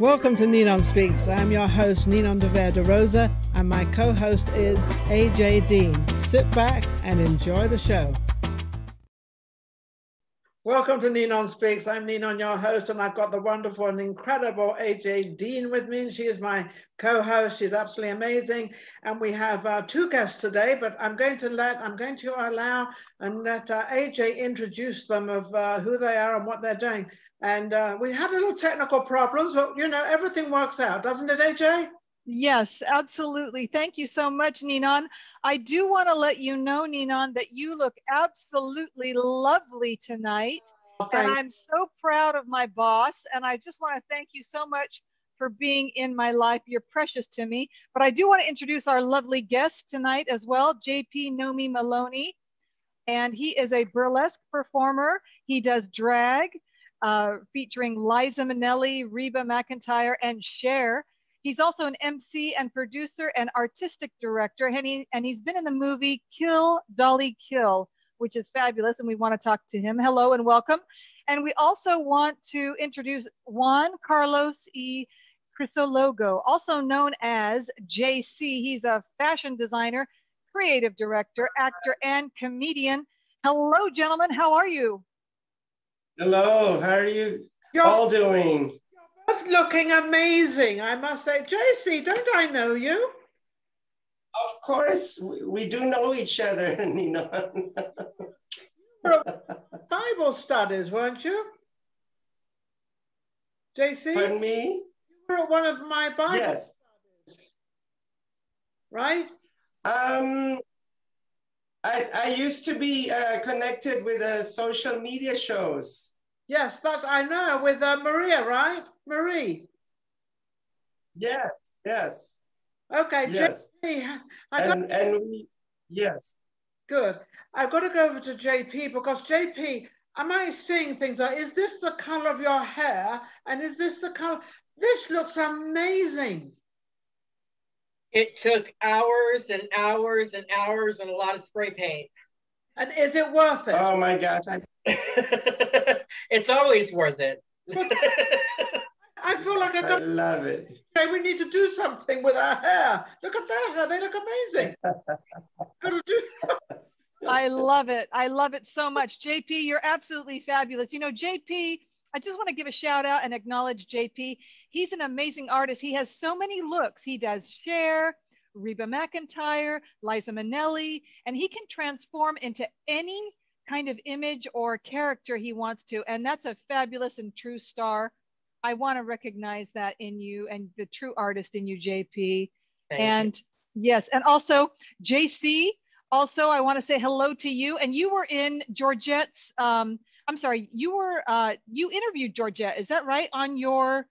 Welcome to NinonSpeaks. I'm your host, Ninon de Rosa, and my co-host is AJ Dean. Sit back and enjoy the show. Welcome to NinonSpeaks. I'm Ninon, your host, and I've got the wonderful and incredible AJ Dean with me. She is my co-host. She's absolutely amazing. And we have two guests today, but I'm going to allow and let AJ introduce them of who they are and what they're doing. And we had a little technical problems, but you know, everything works out, doesn't it, AJ? Yes, absolutely. Thank you so much, Ninon. I do want to let you know, Ninon, that you look absolutely lovely tonight. And I'm so proud of my boss. And I just want to thank you so much for being in my life. You're precious to me. But I do want to introduce our lovely guest tonight as well, JP Nomi Malone. And he is a burlesque performer. He does drag. Featuring Liza Minnelli, Reba McEntire, and Cher. He's also an MC and producer and artistic director, and he's been in the movie Kill, Dolly Kill, which is fabulous, and we want to talk to him. Hello and welcome. And we also want to introduce Juan Carlos E. Crisologo, also known as JC. He's a fashion designer, creative director, actor, and comedian. Hello, gentlemen. How are you? Hello, how are you all doing? You're both looking amazing, I must say. JC, don't I know you? Of course, we do know each other, Nina. Bible studies, weren't you? JC? Pardon me? You were at one of my Bible studies, right? I used to be connected with social media shows. Yes, I know, with Maria, right? Marie. Yes, yes. Okay, yes. JP. Yes. Good. I've got to go over to JP because JP, am I seeing things like, is this the color of your hair? And is this the color? This looks amazing. It took hours and hours and hours and a lot of spray paint. And is it worth it? Oh my gosh. It's always worth it. I feel like I love it. Okay, we need to do something with our hair. Look at their hair. They look amazing. I love it. I love it so much. JP, you're absolutely fabulous. You know, JP, I just want to give a shout out and acknowledge JP. He's an amazing artist. He has so many looks. He does Cher, Reba McEntire, Liza Minnelli, and he can transform into any kind of image or character he wants to. And that's a fabulous and true star. I want to recognize that in you and the true artist in you, JP. Thank you. Yes, and also JC, also I want to say hello to you. And you were in Georgette's, you interviewed Georgette, is that right? On your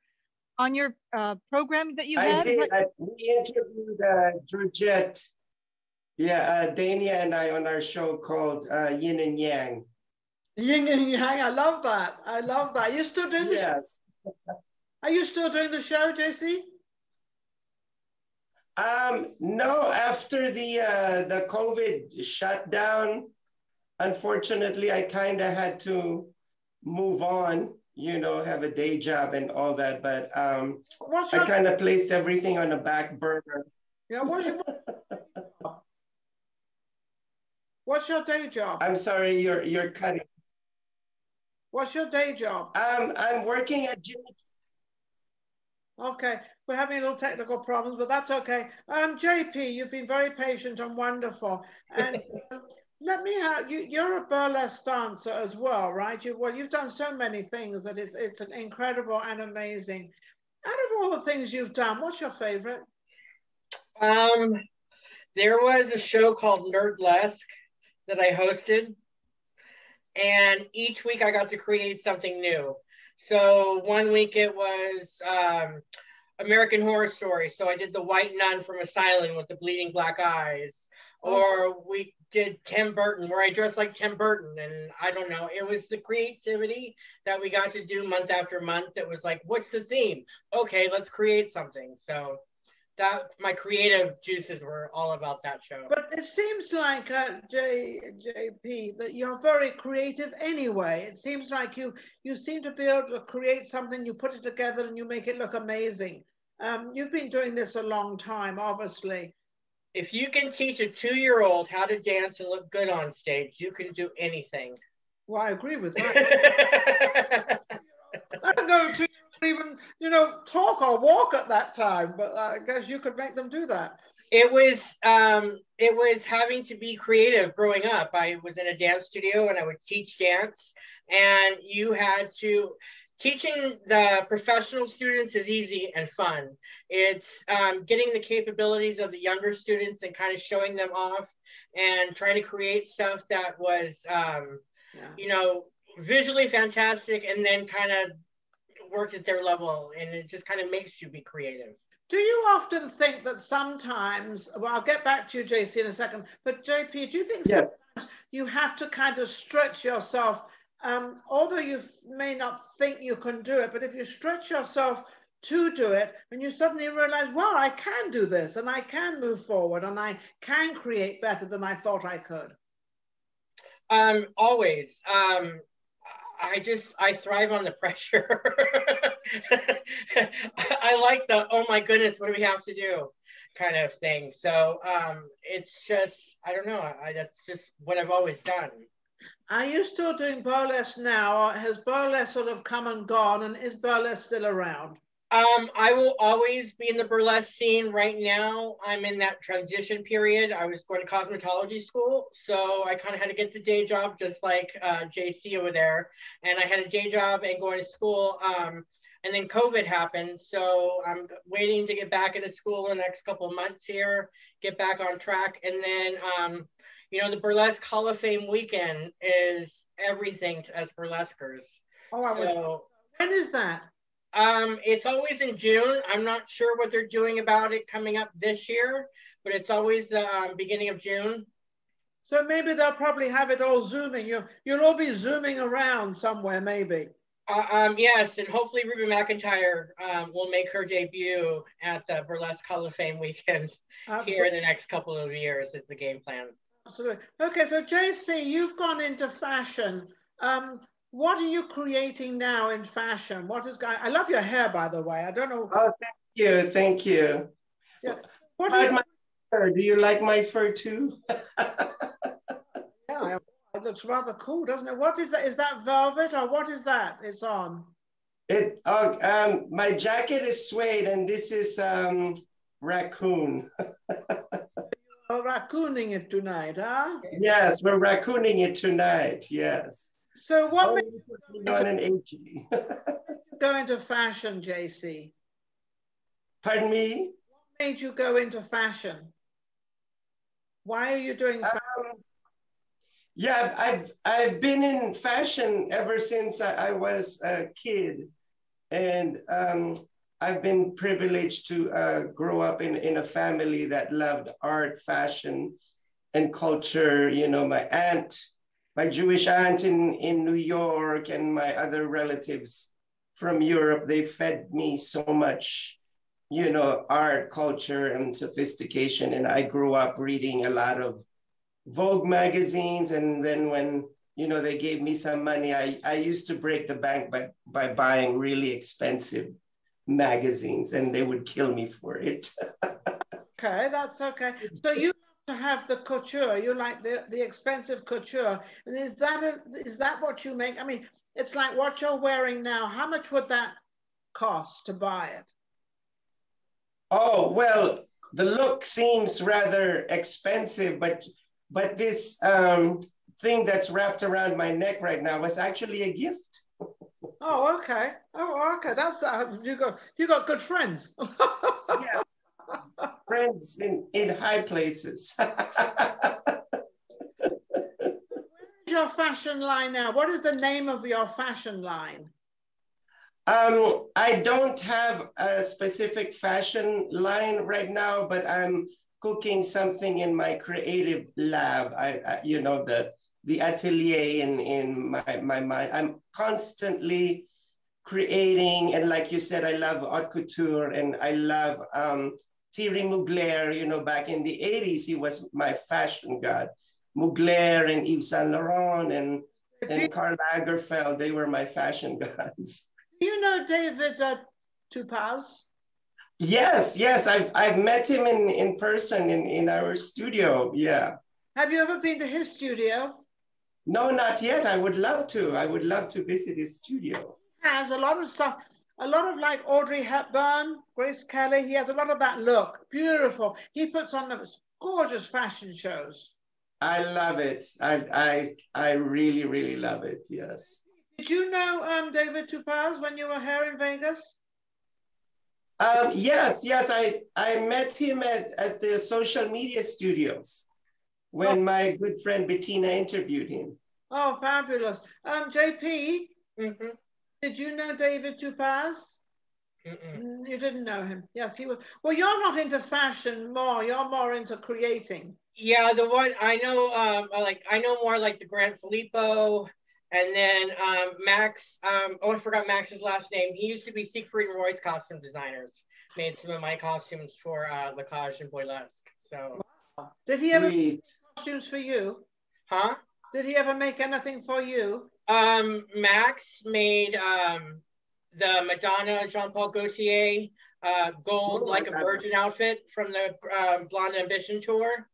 program that you had? I did. We interviewed Georgette. Yeah, Dania and I on our show called Yin and Yang. Yin and Yang, I love that. I love that. Are you still doing the show? Yes. Are you still doing the show, JC? No, after the COVID shutdown, unfortunately, I kind of had to move on, you know, have a day job and all that. But I kind of placed everything on the back burner. Yeah, what's your day job? I'm sorry, you're cutting. What's your day job? I'm working at Jimmy. Okay, we're having a little technical problems, but that's okay. JP, you've been very patient and wonderful. And let me have you're a burlesque dancer as well, right? You've done so many things that it's an incredible and amazing. Out of all the things you've done, what's your favorite? There was a show called Nerdlesque that I hosted, and each week I got to create something new. So one week it was American Horror Story. So I did the white nun from Asylum with the bleeding black eyes. Or we did Tim Burton, where I dressed like Tim Burton. And I don't know, it was the creativity that we got to do month after month. It was like, what's the theme? Okay, let's create something. So my creative juices were all about that show. But it seems like, JP, that you're very creative anyway. It seems like you seem to be able to create something, you put it together and you make it look amazing. You've been doing this a long time, obviously. If you can teach a 2-year-old how to dance and look good on stage, you can do anything. Well, I agree with that. I don't know to even, talk or walk at that time, but I guess you could make them do that. It was having to be creative growing up. I was in a dance studio and I would teach dance, and you had to. Teaching the professional students is easy and fun. It's getting the capabilities of the younger students and kind of showing them off and trying to create stuff that was, visually fantastic and then kind of worked at their level, and it just kind of makes you be creative. Do you often think that sometimes, well, I'll get back to you, JC, in a second, but JP, do you think yes. sometimes you have to kind of stretch yourself, although you may not think you can do it, but if you stretch yourself to do it, and you suddenly realize, well, I can do this, and I can move forward, and I can create better than I thought I could? Always. I thrive on the pressure. I like the, oh my goodness, what do we have to do kind of thing. So it's just, I don't know, that's just what I've always done. Are you still doing burlesque now, or has burlesque sort of come and gone, and is burlesque still around? I will always be in the burlesque scene. Right now, I'm in that transition period. I was going to cosmetology school, so I kind of had to get the day job, just like JC over there. And I had a day job and going to school. And then COVID happened, so I'm waiting to get back into school in the next couple of months here, get back on track. And then, the Burlesque Hall of Fame weekend is everything to us burlesquers. Oh, so, when is that? It's always in June. I'm not sure what they're doing about it coming up this year, but it's always the beginning of June. So maybe they'll probably have it all Zooming. You'll all be Zooming around somewhere, maybe. Yes, and hopefully Ruby McIntyre will make her debut at the Burlesque Hall of Fame weekend here in the next couple of years is the game plan. Absolutely. Okay, so JC, you've gone into fashion. What are you creating now in fashion? What is going? I love your hair, by the way. I don't know. Oh, thank you, thank you. Yeah. What do you? My fur. Do you like my fur too? Yeah, it looks rather cool, doesn't it? What is that? Is that velvet or what is that? It's on. My jacket is suede, and this is raccoon. You're raccooning it tonight, huh? Yes, we're raccooning it tonight. Yes. So what made you go into fashion, JC? Pardon me? What made you go into fashion? Why are you doing fashion? Yeah, I've been in fashion ever since I was a kid, and I've been privileged to grow up in a family that loved art, fashion, and culture. You know, my Jewish aunt in New York and my other relatives from Europe, they fed me so much, art, culture, and sophistication. And I grew up reading a lot of Vogue magazines. And then when, they gave me some money, I used to break the bank by buying really expensive magazines, and they would kill me for it. Okay, that's okay. So you to have the couture, you like the expensive couture, and is that what you make? I mean, it's like what you're wearing now. How much would that cost to buy it? Oh, well, the look seems rather expensive, but this thing that's wrapped around my neck right now was actually a gift. Oh, okay. Oh, okay. That's you got good friends. Yeah. Friends in high places. Where is your fashion line now? What is the name of your fashion line? I don't have a specific fashion line right now, but I'm cooking something in my creative lab. The atelier in my mind. I'm constantly creating, and like you said, I love haute couture, and I love Thierry Mugler, you know, back in the 80s, he was my fashion god. Mugler and Yves Saint Laurent and Karl Lagerfeld, they were my fashion gods. Do you know David Tupaz? Yes, yes, I've met him in person in our studio, yeah. Have you ever been to his studio? No, not yet. I would love to. I would love to visit his studio. He has a lot of stuff, a lot of like Audrey Hepburn, Grace Kelly. He has a lot of that look. Beautiful. He puts on those gorgeous fashion shows. I love it. I really, really love it. Yes. Did you know David Tupaz when you were here in Vegas? Yes. I met him at the social media studios when my good friend Bettina interviewed him. Oh, fabulous. JP, did you know David Tupaz? You didn't know him. Yes, he was. Well, you're not into fashion more. You're more into creating. Yeah, the one I know, I know more like the Grant Filippo, and then Max. Oh, I forgot Max's last name. He used to be Siegfried and Roy's costume designers. Made some of my costumes for Lacage and Boylesque. So, wow. Did he ever make costumes for you? Huh? Did he ever make anything for you? Max made the Madonna Jean-Paul Gaultier gold like a virgin outfit from the Blonde Ambition tour.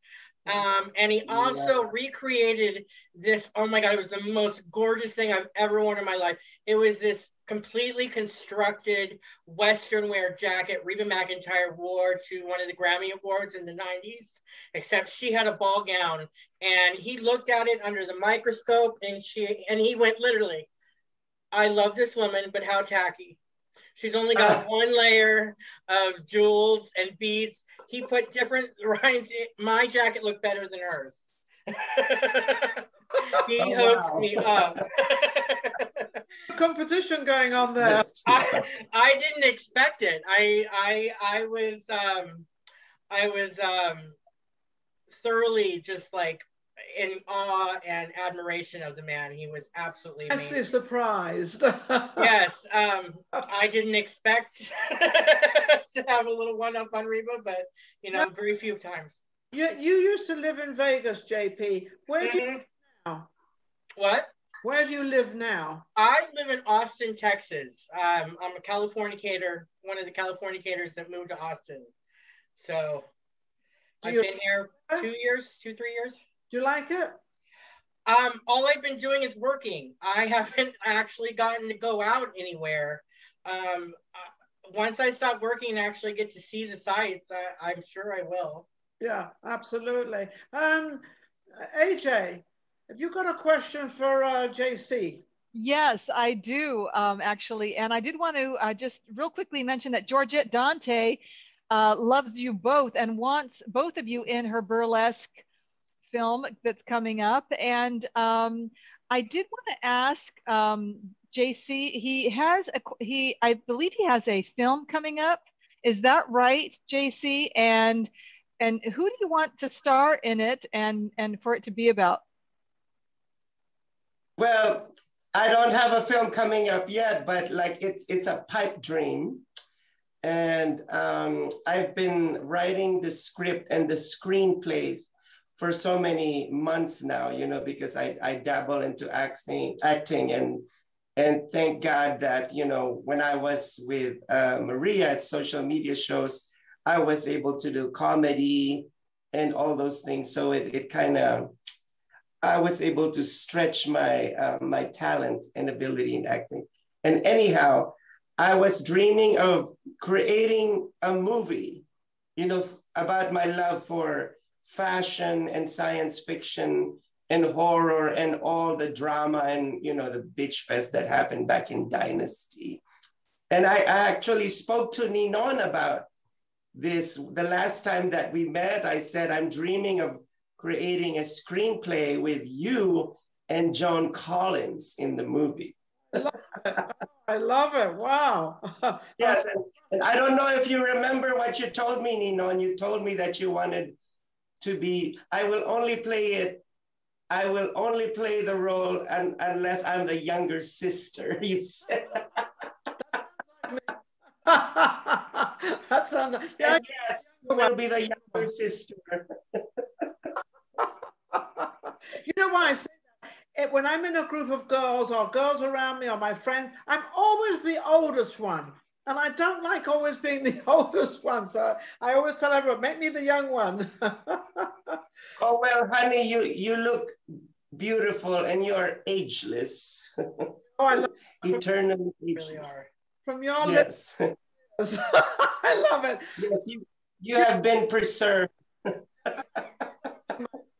And he also recreated this, oh my God, it was the most gorgeous thing I've ever worn in my life. It was this completely constructed Western wear jacket Reba McEntire wore to one of the Grammy Awards in the 90s, except she had a ball gown. And he looked at it under the microscope and he went literally, I love this woman, but how tacky. She's only got one layer of jewels and beads. He put different lines. My jacket looked better than hers. He hooked me up. Competition going on there. I didn't expect it. I was thoroughly just like in awe and admiration of the man. He was absolutely amazing. Actually surprised. Yes, I didn't expect to have a little one-up on Reba, but you know, very few times. You used to live in Vegas, JP. Where do you live now? What? Where do you live now? I live in Austin, Texas. I'm a Californicator, one of the Californicators that moved to Austin. So I've been here 3 years. Do you like it? All I've been doing is working. I haven't actually gotten to go out anywhere. Once I stop working and actually get to see the sights, I'm sure I will. Yeah, absolutely. AJ, have you got a question for JC? Yes, I do, actually. And I did want to just real quickly mention that Georgette Dante loves you both and wants both of you in her burlesque film that's coming up. And I did want to ask JC, I believe he has a film coming up. Is that right, JC? And who do you want to star in it and for it to be about? Well, I don't have a film coming up yet, but like it's a pipe dream. And I've been writing the script and the screenplays for so many months now, you know, because I dabble into acting and thank God that, you know, when I was with Maria at social media shows, I was able to do comedy and all those things. So it kind of, I was able to stretch my my talent and ability in acting. And anyhow, I was dreaming of creating a movie, you know, about my love for fashion and science fiction and horror and all the drama and, you know, the bitch fest that happened back in Dynasty. And I actually spoke to Ninon about this the last time that we met. I said, I'm dreaming of creating a screenplay with you and Joan Collins in the movie. I love it. Wow. Yes. And I don't know if you remember what you told me, Ninon. You told me that you wanted to be, I will only play the role unless I'm the younger sister, you said. That's Yeah. Yes, you will be the younger sister. You know why I say that? When I'm in a group of girls or girls around me or my friends, I'm always the oldest one. And I don't like always being the oldest one. So I always tell everyone, make me the young one. Oh, well, honey, you look beautiful and you're ageless. Oh, I love Eternally ageless. Really are. From your Yes. lips. I love it. Yes, you have been preserved.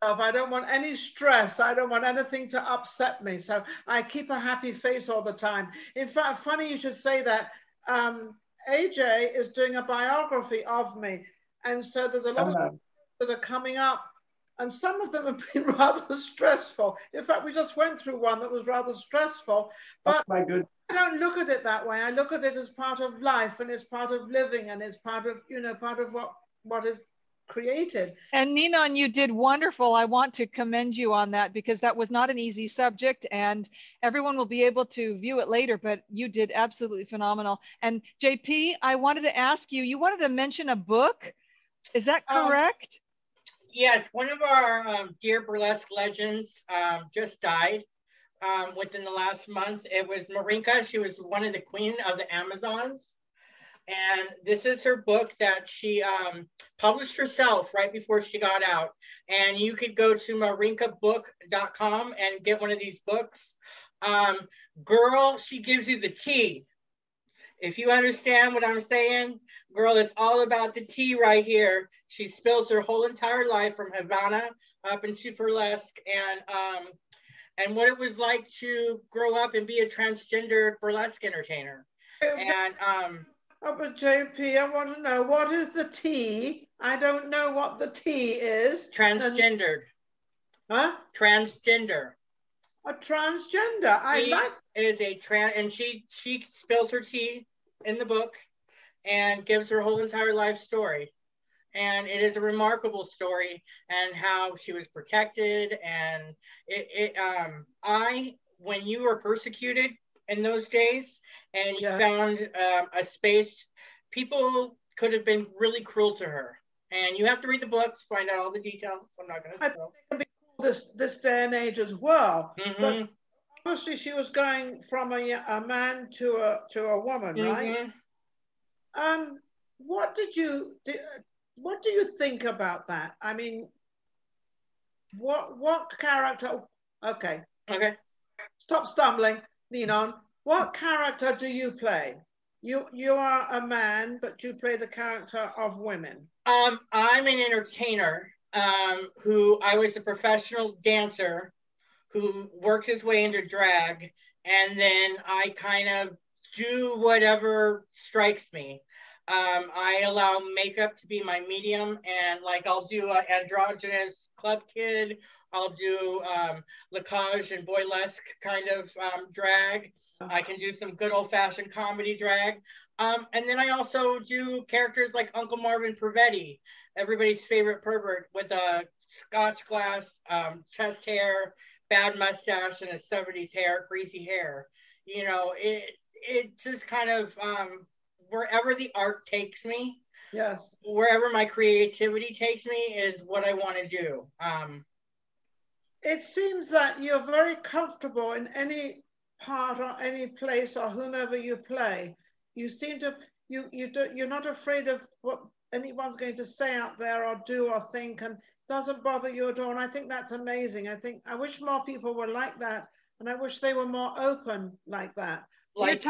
I don't want any stress. I don't want anything to upset me. So I keep a happy face all the time. In fact, funny you should say that. AJ is doing a biography of me. And so there's a lot of that are coming up. And some of them have been rather stressful. In fact, we just went through one that was rather stressful. But my goodness. I don't look at it that way. I look at it as part of life, and it's part of living, and it's part of, part of what is created. And Ninon, you did wonderful. I want to commend you on that, because that was not an easy subject, and everyone will be able to view it later, but you did absolutely phenomenal. And JP, I wanted to ask you, you wanted to mention a book. Is that correct? Yes, one of our dear burlesque legends just died within the last month. It was Marinka. She was one of the queen of the Amazons. And this is her book that she published herself right before she got out. And you could go to marinkabook.com and get one of these books. Girl, she gives you the tea. If you understand what I'm saying, girl, it's all about the tea right here. She spills her whole entire life from Havana up into burlesque, and what it was like to grow up and be a transgender burlesque entertainer. And oh, but JP, I want to know, what is the T? I don't know what the T is. Transgendered. Huh? Transgender. A transgender. She is a trans, and she spills her tea in the book and gives her whole entire life story. And it is a remarkable story, and how she was protected. And when you were persecuted in those days and you found a space, people could have been really cruel to her. And you have to read the book to find out all the details. I'm not going to tell. This day and age as well. Mm-hmm. But obviously she was going from a man to a woman, right? What do you think about that? I mean, what character? Okay. Stop stumbling, Ninon. What character do you play? You are a man, but you play the character of women. I'm an entertainer. Who I was a professional dancer who worked his way into drag, and then I kind of do whatever strikes me. I allow makeup to be my medium, and like I'll do an androgynous club kid, I'll do lacage and boylesque kind of drag. I can do some good old-fashioned comedy drag. And then I also do characters like Uncle Marvin Pervetti, everybody's favorite pervert, with a scotch glass, chest hair, bad mustache, and a 70s hair, greasy hair. You know, it just kind of, wherever the art takes me, wherever my creativity takes me is what I want to do. It seems that you're very comfortable in any part or any place or whomever you play. You seem to, you're not afraid of what anyone's going to say out there or do or think, and doesn't bother you at all. And I think that's amazing. I wish more people were like that, and I wish they were more open like that. Like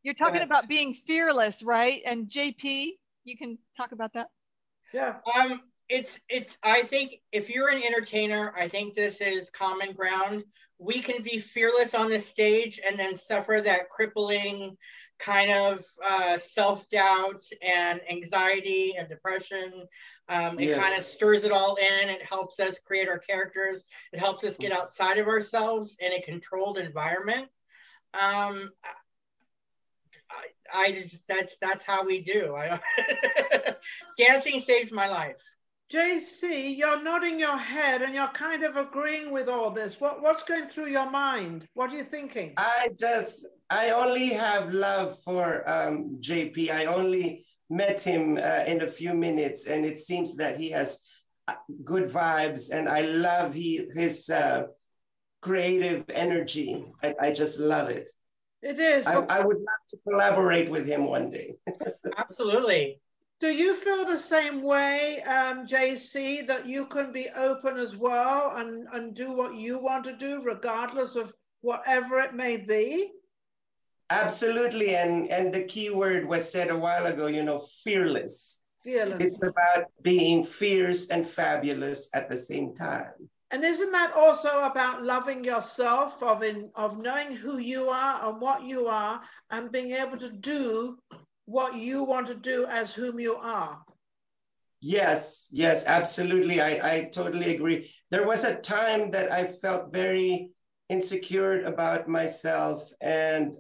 you're talking about being fearless, right? And JP, you can talk about that. Yeah. I think if you're an entertainer, I think this is common ground. We can be fearless on the stage and then suffer that crippling kind of self-doubt and anxiety and depression. It kind of stirs it all in. It helps us create our characters. It helps us get outside of ourselves in a controlled environment. That's how we do. Dancing saved my life. JC, you're nodding your head and you're kind of agreeing with all this. What's going through your mind? What are you thinking? I only have love for JP. I only met him in a few minutes, and it seems that he has good vibes, and I love his creative energy. I just love it. It is. I would love to collaborate with him one day. Absolutely. Do you feel the same way, JC, that you can be open as well and do what you want to do, regardless of whatever it may be? Absolutely. And the key word was said a while ago, you know, fearless. Fearless. It's about being fierce and fabulous at the same time. And isn't that also about loving yourself, of knowing who you are and what you are, and being able to do what you want to do as whom you are? Yes, yes, absolutely. I totally agree. There was a time that I felt very insecure about myself, and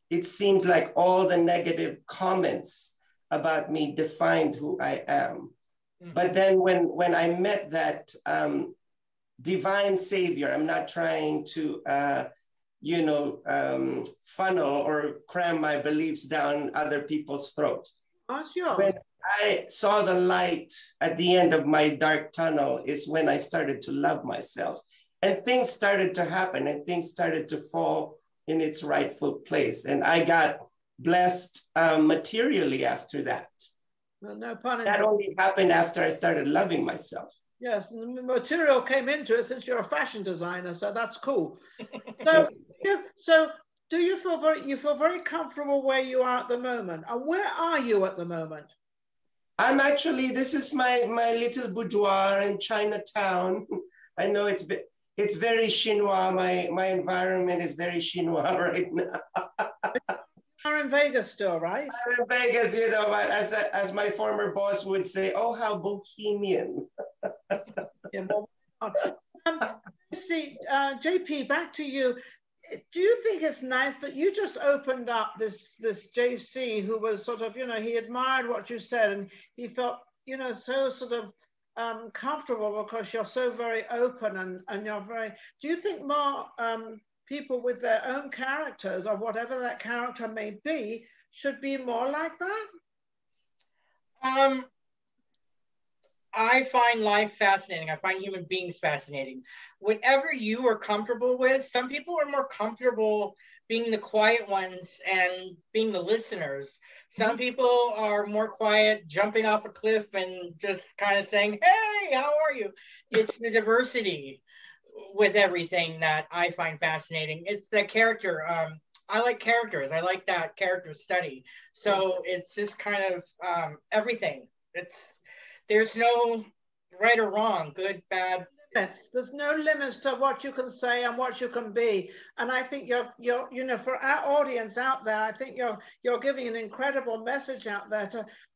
it seemed like all the negative comments about me defined who I am. Mm-hmm. But then when I met that divine savior, I'm not trying to funnel or cram my beliefs down other people's throats. When I saw the light at the end of my dark tunnel is when I started to love myself, and things started to happen and things started to fall in its rightful place. And I got blessed materially after that. Well, no pun intended. That only happened after I started loving myself. Yes, the material came into it since you're a fashion designer, so that's cool. So do you feel very comfortable where you are at the moment? And where are you at the moment? I'm actually, this is my little boudoir in Chinatown. I know it's very chinois. My environment is very chinois right now. You're in Vegas still, right? I'm in Vegas, you know, as my former boss would say, oh, how bohemian. See, JP, back to you. Do you think it's nice that you just opened up this JC who was sort of, you know, he admired what you said and he felt, you know, so sort of comfortable because you're so very open and you're very, do you think more people with their own characters or whatever that character may be should be more like that? I find life fascinating. I find human beings fascinating. Whatever you are comfortable with, some people are more comfortable being the quiet ones and being the listeners. Some people are more quiet, jumping off a cliff and just kind of saying, hey, how are you? It's the diversity with everything that I find fascinating. It's the character. I like characters. I like that character study. So it's just kind of everything. There's no right or wrong, good, bad. There's no limits to what you can say and what you can be. And I think you're you know, for our audience out there, I think you're giving an incredible message out there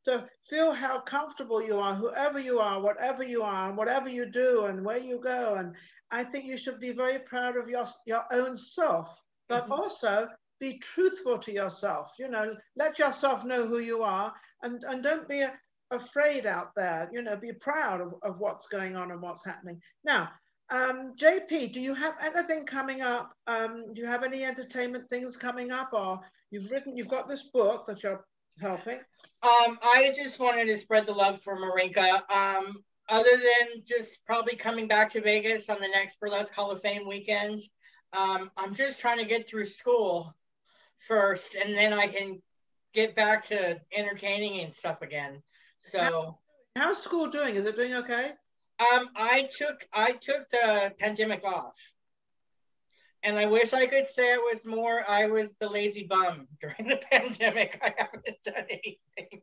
to feel how comfortable you are, whoever you are, whatever you are, and whatever you do and where you go. And I think you should be very proud of your own self, but also be truthful to yourself. You know, let yourself know who you are, and don't be afraid out there. You know, be proud of what's going on and what's happening. Now, JP, do you have anything coming up? Do you have any entertainment things coming up, or you've got this book that you're helping? I just wanted to spread the love for Marinka. Other than just probably coming back to Vegas on the next Burlesque Hall of Fame weekend, I'm just trying to get through school first, and then I can get back to entertaining and stuff again. So how's school doing? Is it doing okay? I took the pandemic off, and I wish I could say I was the lazy bum during the pandemic. I haven't done anything.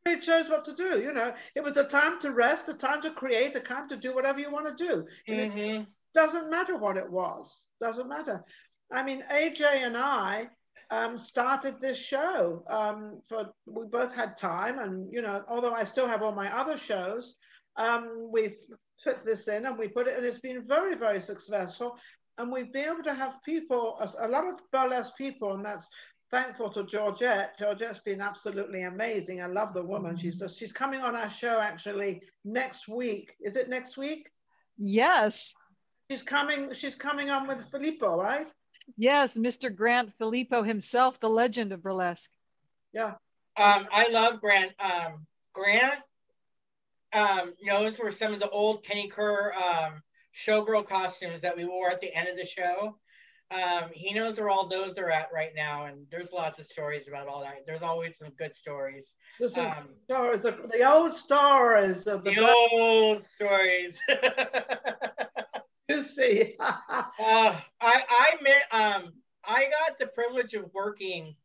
It shows what to do. You know, it was a time to rest, a time to create, a time to do whatever you want to do. It doesn't matter what it was. Doesn't matter. I mean, AJ and I started this show. We both had time, and you know, although I still have all my other shows, we've fit this in and we put it, and it's been very, very successful. And we've been able to have people, a lot of burlesque people, and that's thankful to Georgette. Georgette's been absolutely amazing. I love the woman. She's coming on our show actually next week. Is it next week? Yes. She's coming on with Filippo, right? Yes, Mr. Grant Filippo himself, the legend of burlesque. Yeah. I love Grant. Grant knows where some of the old Kenny Kerr showgirl costumes that we wore at the end of the show. He knows where all those are at right now, and there's lots of stories about all that. There's always some good stories. Stories, the old stories of the old stories. You see, I got the privilege of working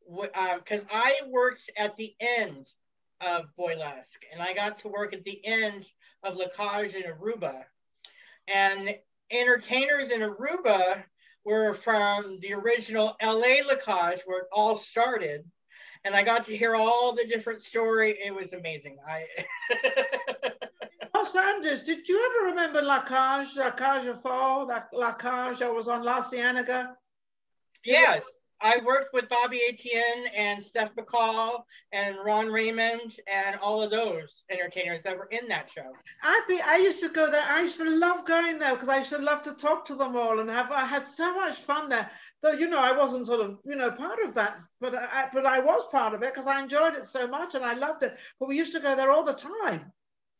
because I worked at the end of Boylesque, and I got to work at the end of La Cage in Aruba, and entertainers in Aruba were from the original LA La Cage where it all started, and I got to hear all the different stories. It was amazing. Los Angeles, did you ever remember La Cage Fall, that La Cage that was on La Cienega? Yes, I worked with Bobby Etienne and Steph McCall and Ron Raymond and all of those entertainers that were in that show. I used to go there. I used to love going there because I used to love to talk to them all, and I had so much fun there. Though, you know, I wasn't sort of, you know, part of that, but I was part of it because I enjoyed it so much and I loved it. But we used to go there all the time.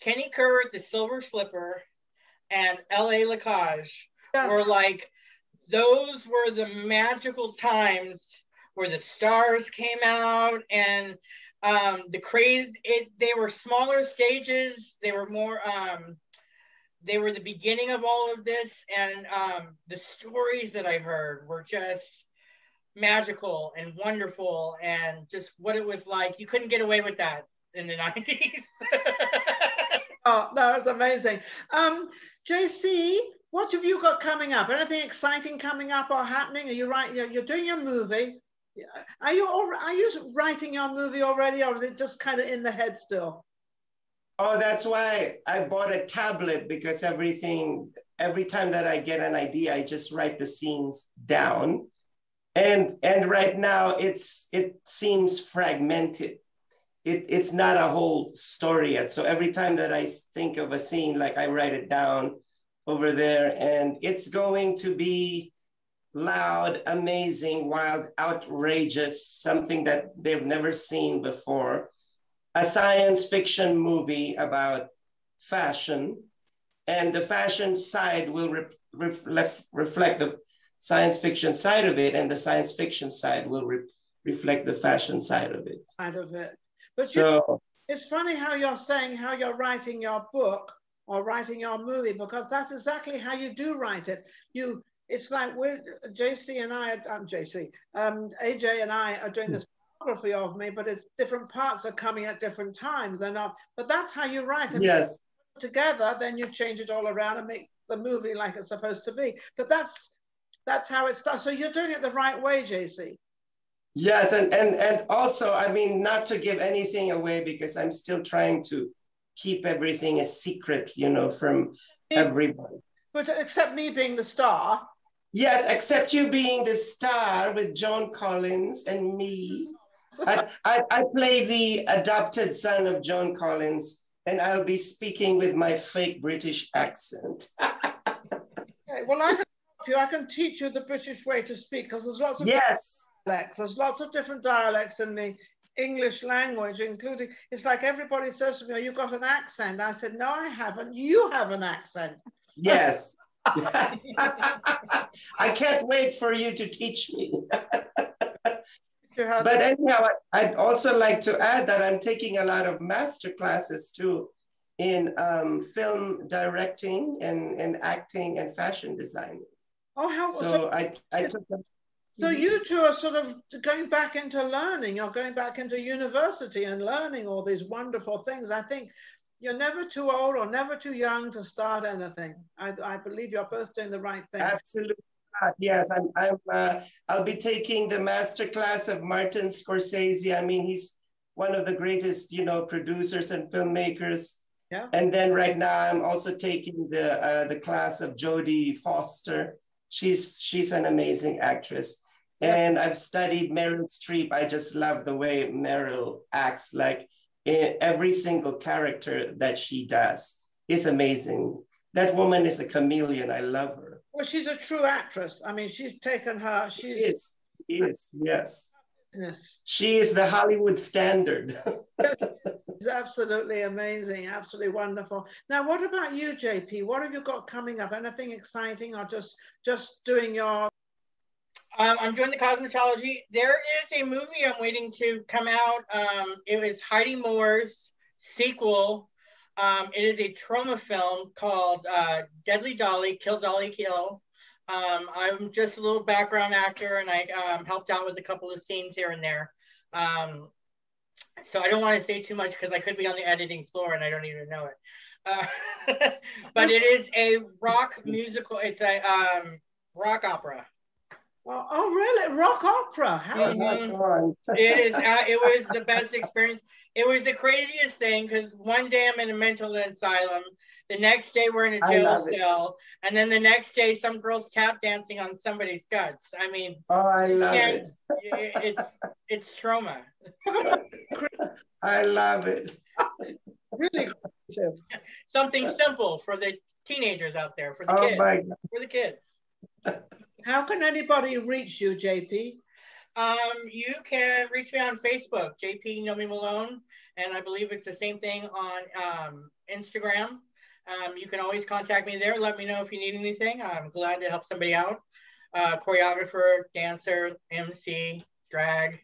Kenny Kerr at the Silver Slipper and LA La Cage were like, those were the magical times where the stars came out, and they were smaller stages. They were more, they were the beginning of all of this, and the stories that I heard were just magical and wonderful, and just what it was like. You couldn't get away with that in the 90s. Oh, no, it's amazing. JC, what have you got coming up? Anything exciting coming up or happening? Are you you're doing your movie? Are you writing your movie already, or is it just kind of in the head still? Oh, that's why I bought a tablet, because every time that I get an idea, I just write the scenes down. And right now it seems fragmented. It's not a whole story yet. So every time that I think of a scene, like I write it down over there, and it's going to be loud, amazing, wild, outrageous, something that they've never seen before. A science fiction movie about fashion, and the fashion side will reflect the science fiction side of it, and the science fiction side will reflect the fashion side of it. But so it's funny how you're saying how you're writing your book or writing your movie, because that's exactly how you do write it. It's like AJ and I are doing this biography of me, but it's different parts are coming at different times. They're not, but that's how you write it. Yes. Together, then you change it all around and make the movie like it's supposed to be. But that's how it starts. So you're doing it the right way, JC. Yes, and also, I mean, not to give anything away, because I'm still trying to keep everything a secret, you know, from everybody. But except me being the star. Yes, except you being the star with Joan Collins and me. I play the adopted son of Joan Collins, and I'll be speaking with my fake British accent. Okay, well, I can teach you the British way to speak, because there's lots of dialects. There's lots of different dialects in the English language, including, it's like everybody says to me, oh, you've got an accent. I said, no, I haven't. You have an accent. Yes. I can't wait for you to teach me. But anyhow, I'd also like to add that I'm taking a lot of master classes too in film directing and acting and fashion designing. Oh, so I took them. So you two are sort of going back into learning. You're going back into university and learning all these wonderful things. I think you're never too old or never too young to start anything. I believe you're both doing the right thing. Absolutely. Yes, I'll be taking the master class of Martin Scorsese. I mean, he's one of the greatest, you know, producers and filmmakers. Yeah. And then right now I'm also taking the class of Jodie Foster. She's an amazing actress. And I've studied Meryl Streep. I just love the way Meryl acts. Like in every single character that she does is amazing. That woman is a chameleon. I love her. Well, she's a true actress. I mean, she's taken her. She is, yes. Yes. She is the Hollywood standard. It's absolutely amazing, absolutely wonderful. Now, what about you, JP? What have you got coming up? Anything exciting, or just doing your... I'm doing the cosmetology. There is a movie I'm waiting to come out. It was Heidi Moore's sequel. It is a trauma film called Deadly Dolly, Kill Dolly Kill. I'm just a little background actor, and I helped out with a couple of scenes here and there. So I don't want to say too much because I could be on the editing floor and I don't even know it. But it is a rock musical. It's a rock opera. Oh, really? Rock opera? How It is. It was the best experience. It was the craziest thing because one day I'm in a mental asylum, the next day we're in a jail cell, and then the next day some girl's tap dancing on somebody's guts. I mean, I love it. It's trauma. I love it. Really creative. Something simple for the teenagers out there, for the kids. For the kids. How can anybody reach you, JP? You can reach me on Facebook, JP Nomi Malone, and I believe it's the same thing on Instagram. You can always contact me there. Let me know if you need anything. I'm glad to help somebody out. Choreographer, dancer, MC, drag.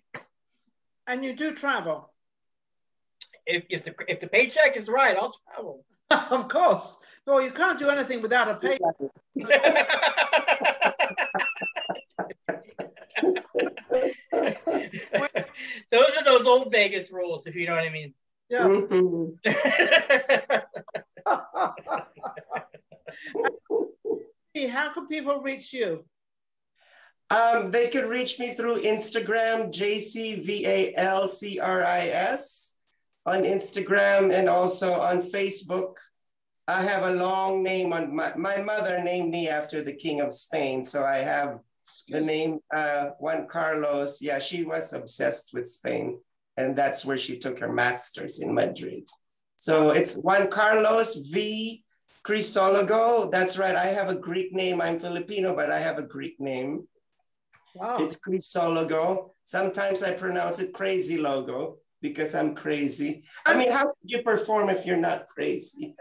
And you do travel? If the paycheck is right, I'll travel. Of course. Well, you can't do anything without a paycheck. Those are those old Vegas rules, if you know what I mean. Yeah. How can people reach you? They can reach me through Instagram, JCVALCRIS on Instagram, and also on Facebook. I have a long name on my mother named me after the King of Spain. So I have the name Juan Carlos. Yeah, she was obsessed with Spain, and that's where she took her master's in Madrid. So it's Juan Carlos V. Crisologo. That's right. I have a Greek name. I'm Filipino, but I have a Greek name. Wow. It's Crisologo. Sometimes I pronounce it Crazy Logo because I'm crazy. I mean, how could you perform if you're not crazy?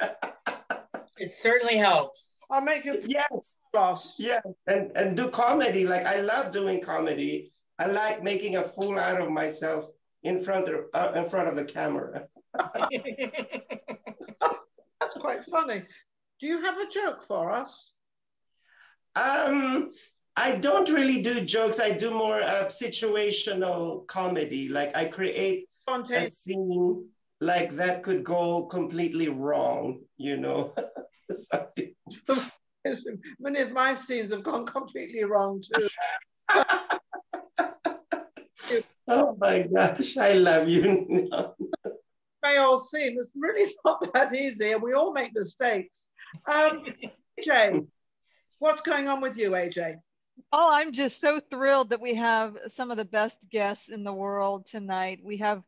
It certainly helps. I'll make you yes, and do comedy. Like, I love doing comedy. I like making a fool out of myself in front of the camera. That's quite funny. Do you have a joke for us? I don't really do jokes. I do more situational comedy. Like, I create a scene like that could go completely wrong, you know? Many of my scenes have gone completely wrong too. Oh my gosh, I love you. May all seem it's really not that easy, and we all make mistakes. AJ, what's going on with you, AJ? Oh, I'm just so thrilled that we have some of the best guests in the world tonight. We have,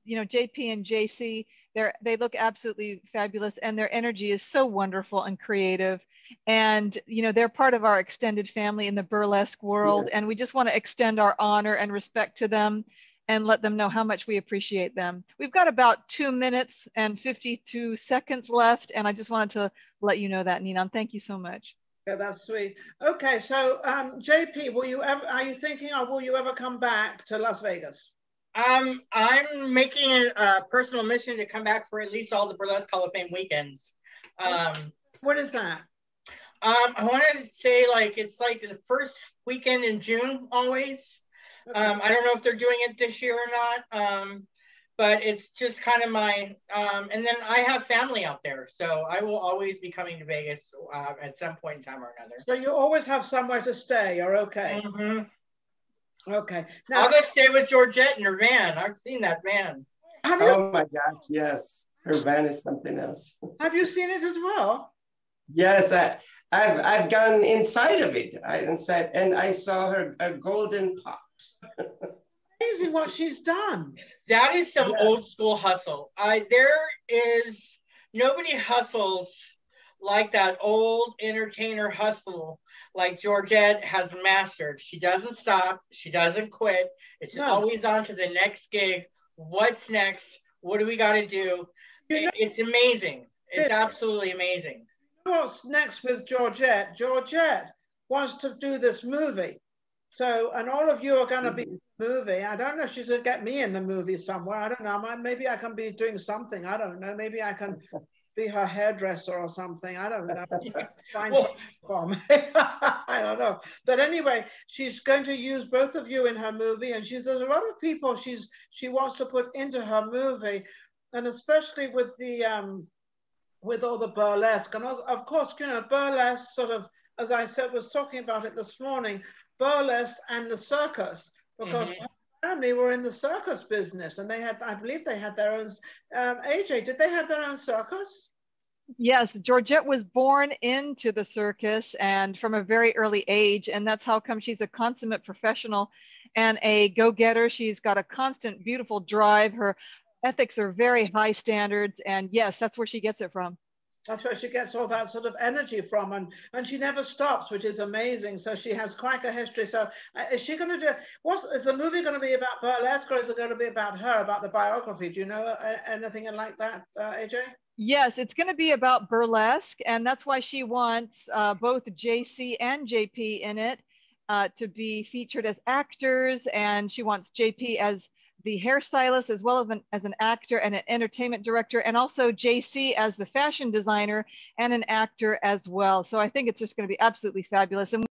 you know, JP and JC. They look absolutely fabulous, and their energy is so wonderful and creative. And, you know, they're part of our extended family in the burlesque world. Yes. And we just want to extend our honor and respect to them and let them know how much we appreciate them. We've got about 2 minutes and 52 seconds left. And I just wanted to let you know that, Ninon. Thank you so much. Yeah, that's sweet. Okay, so JP, are you thinking, or will you ever come back to Las Vegas? I'm making a personal mission to come back for at least all the Burlesque Hall of Fame weekends. What is that? I want to say, like, it's like the first weekend in June always. Okay. I don't know if they're doing it this year or not, but it's just kind of my, and then I have family out there, so I will always be coming to Vegas at some point in time or another. So you always have somewhere to stay, you're okay? Mm-hmm. Okay. Now, I'll go stay with Georgette in her van. I've seen that van. Oh my gosh, yes. Her van is something else. Have you seen it as well? Yes, I've gone inside of it. And I saw her a golden pot. Amazing what she's done. That is some old school hustle. Nobody hustles like that old entertainer hustle, like Georgette has mastered. She doesn't stop. She doesn't quit. It's always on to the next gig. What's next? What do we got to do? It's amazing. It's absolutely amazing. What's next with Georgette? Georgette wants to do this movie. So, and all of you are going to be in the movie. I don't know if she's going to get me in the movie somewhere. I don't know. Maybe I can be doing something. I don't know. Maybe I can be her hairdresser or something. I don't know. Find something for me. I don't know. But anyway, she's going to use both of you in her movie. And there's a lot of people she wants to put into her movie. And especially with the, with all the burlesque. And of course, you know, burlesque sort of, as I said, was talking about it this morning, burlesque and the circus, because her family were in the circus business, and they had, I believe they had their own, AJ, did they have their own circus? Yes, Georgette was born into the circus and from a very early age, and that's how come she's a consummate professional and a go-getter. She's got a constant, beautiful drive. Her ethics are very high standards, and yes, that's where she gets it from. That's where she gets all that sort of energy from, and she never stops, which is amazing. So she has quite a history. So is she going to do, is the movie going to be about burlesque, or is it going to be about her, about the biography? Do you know anything like that, AJ? Yes, it's going to be about burlesque, and that's why she wants both JC and JP in it to be featured as actors, and she wants JP as the hairstylist as well as an actor and an entertainment director, and also JC as the fashion designer and an actor as well. So I think it's just going to be absolutely fabulous. And